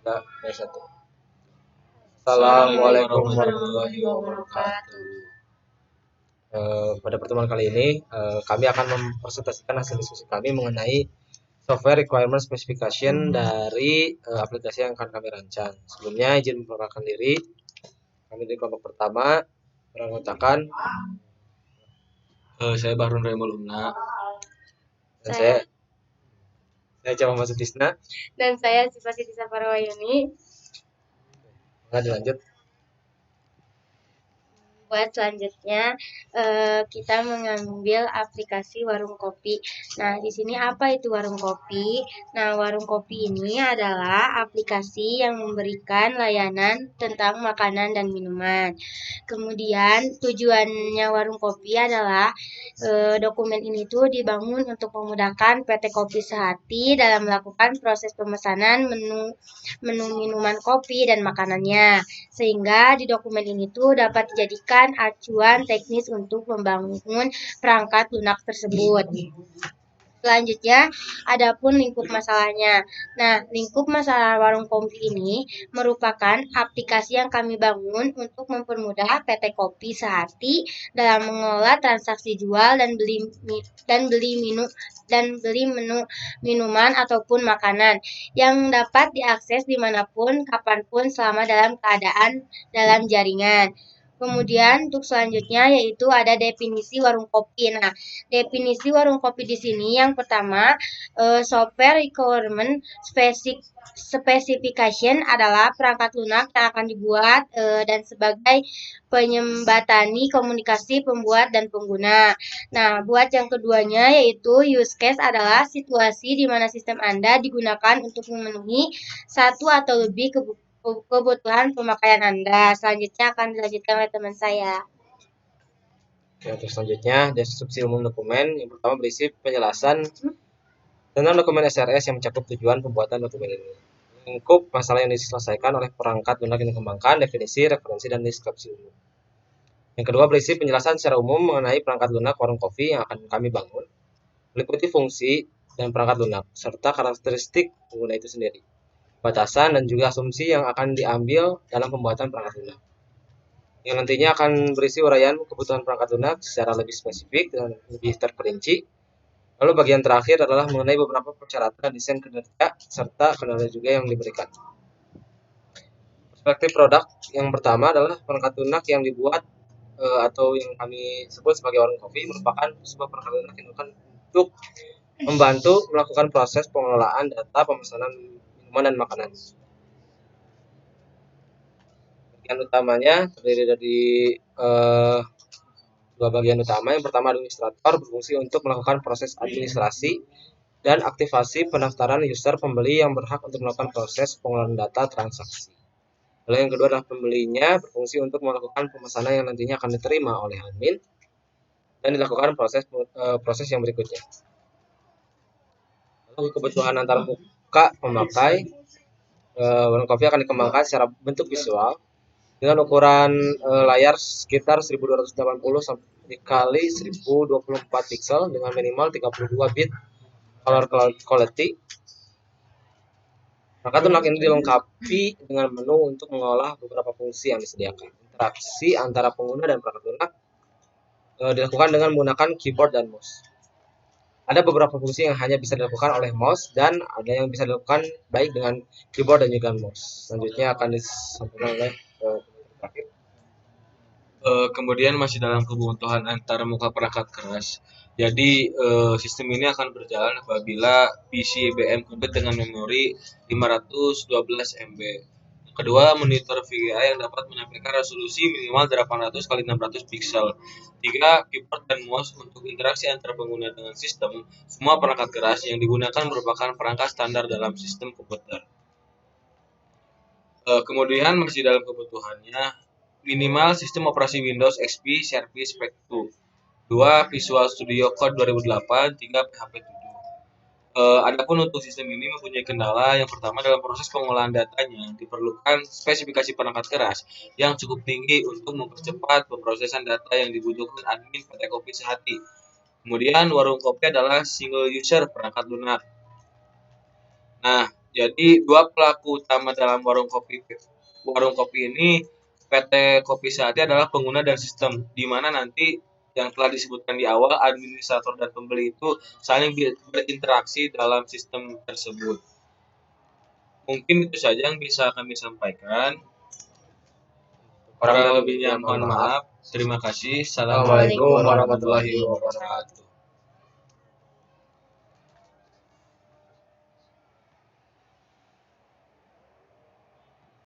1. Assalamualaikum warahmatullahi wabarakatuh. Pada pertemuan kali ini kami akan mempresentasikan hasil diskusi kami mengenai software requirement specification dari aplikasi yang akan kami rancang. Sebelumnya izin memperkenalkan diri. Kami di kelompok pertama beranggotakan Saya Bahrun Raimul Umna. Dan saya Jawa Masuk Tisna. Dan saya Siva Siti Saparwayuni. Lanjut. Buat selanjutnya kita mengambil aplikasi warung kopi. Nah, di sini apa itu warung kopi? Nah, warung kopi ini adalah aplikasi yang memberikan layanan tentang makanan dan minuman. Kemudian tujuannya warung kopi adalah dokumen ini tuh dibangun untuk memudahkan PT Kopi Sehati dalam melakukan proses pemesanan menu minuman kopi dan makanannya. Sehingga di dokumen ini tuh dapat dijadikan acuan teknis untuk membangun perangkat lunak tersebut. Selanjutnya, adapun lingkup masalahnya. Nah, lingkup masalah warung kopi ini merupakan aplikasi yang kami bangun untuk mempermudah PT Kopi Sehati dalam mengelola transaksi jual dan beli minuman ataupun makanan yang dapat diakses dimanapun, kapanpun selama dalam keadaan dalam jaringan. Kemudian untuk selanjutnya yaitu ada definisi warung kopi. Nah, definisi warung kopi di sini yang pertama, software requirement specification adalah perangkat lunak yang akan dibuat dan sebagai penyembatani komunikasi pembuat dan pengguna. Nah, buat yang keduanya yaitu use case adalah situasi di mana sistem Anda digunakan untuk memenuhi satu atau lebih kebutuhan pemakaian Anda. Selanjutnya akan dilanjutkan oleh teman saya. Oke, untuk selanjutnya deskripsi umum dokumen. Yang pertama berisi penjelasan tentang dokumen SRS yang mencakup tujuan pembuatan dokumen ini. Lingkup masalah yang diselesaikan oleh perangkat lunak yang dikembangkan, definisi, referensi, dan deskripsi umum. Yang kedua berisi penjelasan secara umum mengenai perangkat lunak warung kopi yang akan kami bangun, meliputi fungsi dan perangkat lunak, serta karakteristik pengguna itu sendiri, batasan dan juga asumsi yang akan diambil dalam pembuatan perangkat lunak. Yang nantinya akan berisi uraian kebutuhan perangkat lunak secara lebih spesifik dan lebih terperinci. Lalu bagian terakhir adalah mengenai beberapa persyaratan desain kinerja serta kendala juga yang diberikan. Perspektif produk yang pertama adalah perangkat lunak yang dibuat atau yang kami sebut sebagai warung kopi merupakan sebuah perangkat lunak yang digunakan untuk membantu melakukan proses pengelolaan data pemesanan minuman dan makanan. Bagian utamanya terdiri dari dua bagian utama. Yang pertama administrator berfungsi untuk melakukan proses administrasi dan aktivasi pendaftaran user pembeli yang berhak untuk melakukan proses pengelolaan data transaksi. Lalu yang kedua adalah pembelinya berfungsi untuk melakukan pemesanan yang nantinya akan diterima oleh admin dan dilakukan proses yang berikutnya. Lalu kebutuhan antar muka pemakai, warung kopi akan dikembangkan secara bentuk visual dengan ukuran layar sekitar 1280 kali 1024 pixel dengan minimal 32 bit color quality. Perangkat lunak ini dilengkapi dengan menu untuk mengolah beberapa fungsi yang disediakan. Interaksi antara pengguna dan perangkat lunak dilakukan dengan menggunakan keyboard dan mouse. Ada beberapa fungsi yang hanya bisa dilakukan oleh mouse dan ada yang bisa dilakukan baik dengan keyboard dan juga mouse. Selanjutnya akan disampaikan oleh terakhir. Kemudian masih dalam kebutuhan antar muka perangkat keras. Jadi sistem ini akan berjalan apabila PC IBM komplit dengan memori 512 MB. Kedua, monitor VGA yang dapat menyampaikan resolusi minimal 800 x 600 pixel. 3, keyboard dan mouse untuk interaksi antar pengguna dengan sistem. Semua perangkat keras yang digunakan merupakan perangkat standar dalam sistem komputer. Kemudian masih dalam kebutuhannya, minimal sistem operasi Windows XP Service Pack 2. 2, Visual Studio Code 2008. 3, PHP 7. Adapun untuk sistem ini mempunyai kendala. Yang pertama dalam proses pengolahan datanya diperlukan spesifikasi perangkat keras yang cukup tinggi untuk mempercepat pemrosesan data yang dibutuhkan admin PT Kopi Sehati. Kemudian warung kopi adalah single user perangkat lunak. Nah, Jadi dua pelaku utama dalam warung kopi ini PT Kopi Sehati adalah pengguna dan sistem, di mana nanti yang telah disebutkan di awal administrator dan pembeli itu saling berinteraksi dalam sistem tersebut. Mungkin itu saja yang bisa kami sampaikan. Kurang lebihnya mohon maaf. Terima kasih. Assalamualaikum warahmatullahi wabarakatuh.